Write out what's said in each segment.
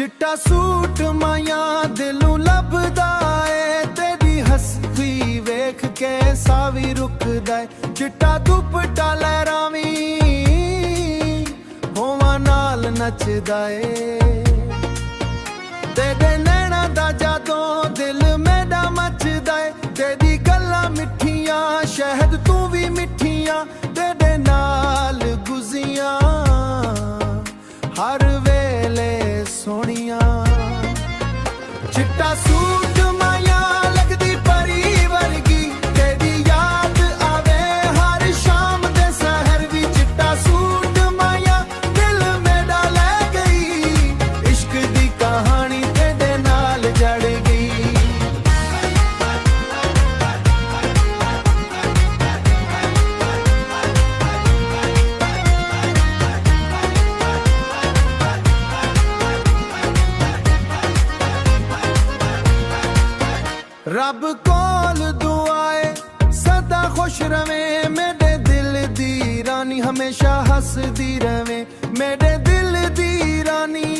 चिट्टा सूट माया दिलों लभदा ए, तेरी हस्ती वेख के सावी रुकदा ए। चिट्टा दुपट्टा लहरावी होवां नाल नचदा ए, तेरे नैना दा जादों दिल मेरा मचदा ए। तेरी गल्लां मिठियां शहद तू भी मिठियां, तेरे नाल गुजियां हर वेले सोनिया। चिट्टा सूट माया लगदी परी वर्गी, तेरी याद आवे हर शाम दे सहर भी। चिट्टा सूट माया दिल मेरा ले गई, इश्क दी कहानी तेरे नाल जड़ गई। रब कोल दुआए सदा खुश रवे, मेरे दिल दी रानी हमेशा हसदी रवे। मेरे दिल दी रानी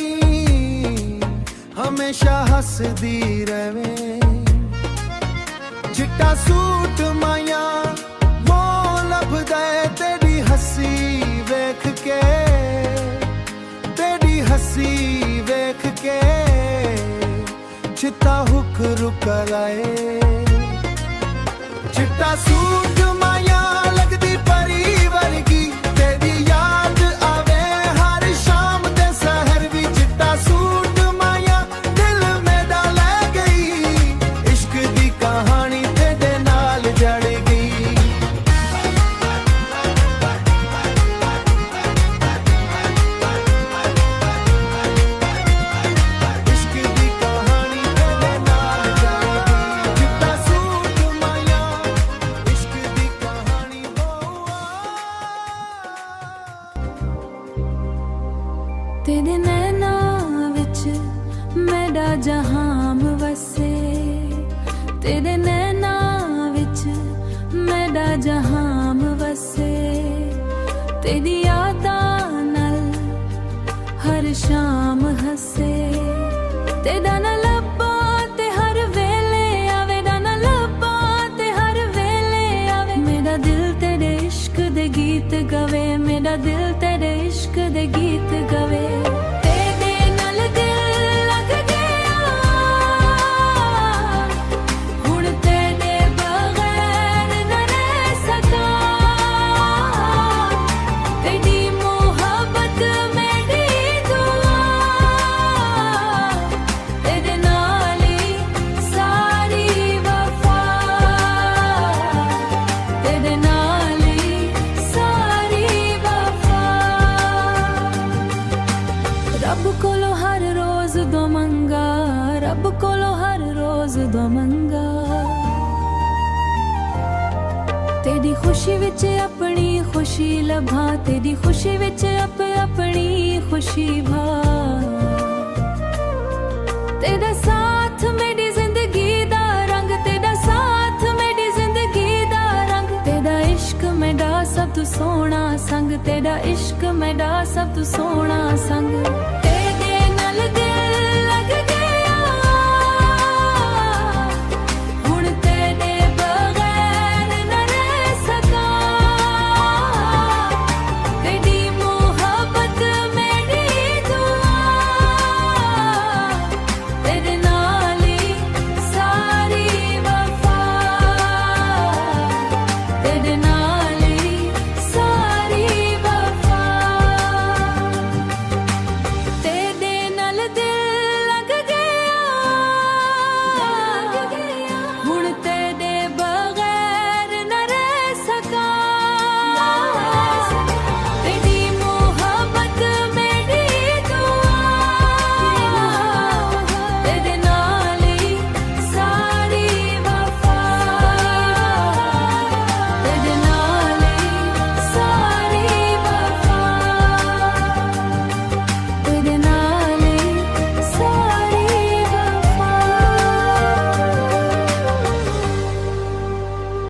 हमेशा हसदी रवे। चिट्टा सूट माया वो लभदा ए, तेरी हसी वेख के, तेरी हसी वेख के चिट्टा हुक रुक लाए। चिट्टा सूट माया लगदी परी वर्गी, तेरी याद आवे हर शाम दे सहर भी। चिट्टा सूट माया दिल मेरा ले गई, इश्क दी कहानी तेरे नाल जड़ गई। तेरे नैना विच मेरा जहां वसे, तेरे नैना विच मेरा जहां वसे। तेरी यादां नाल हर शाम हसे, तेरा ना लब्बा ते हर वेले आवे, ना लब्बा ते हर वेले आवे। मेरा दिल तेरे इश्क दे गीत गवे, मेरा दिल तेरे इश्क दे गीत गवे। तेरे नाल दिल लग गया हुण, तेरे बगैर न रह सका। तेरी मोहब्बत मेरी दुआ, तेरे नाल ही सारी वफा, तेरे नाल ही सारी वफा। रब कोलो हर रोज दो मंगा, रब कोलो हर रोज दो मंगा। तेरी खुशी विच अपनी खुशी लभा, तेरी खुशी विच अपनी खुशी भा। तेरा साथ मेरी जिंदगी दा रंग, तेरा साथ मेरी जिंदगी दा रंग। तेरा इश्क मेरा सब तू सोना संग, तेरा इश्क मेरा सब तू सोना संग।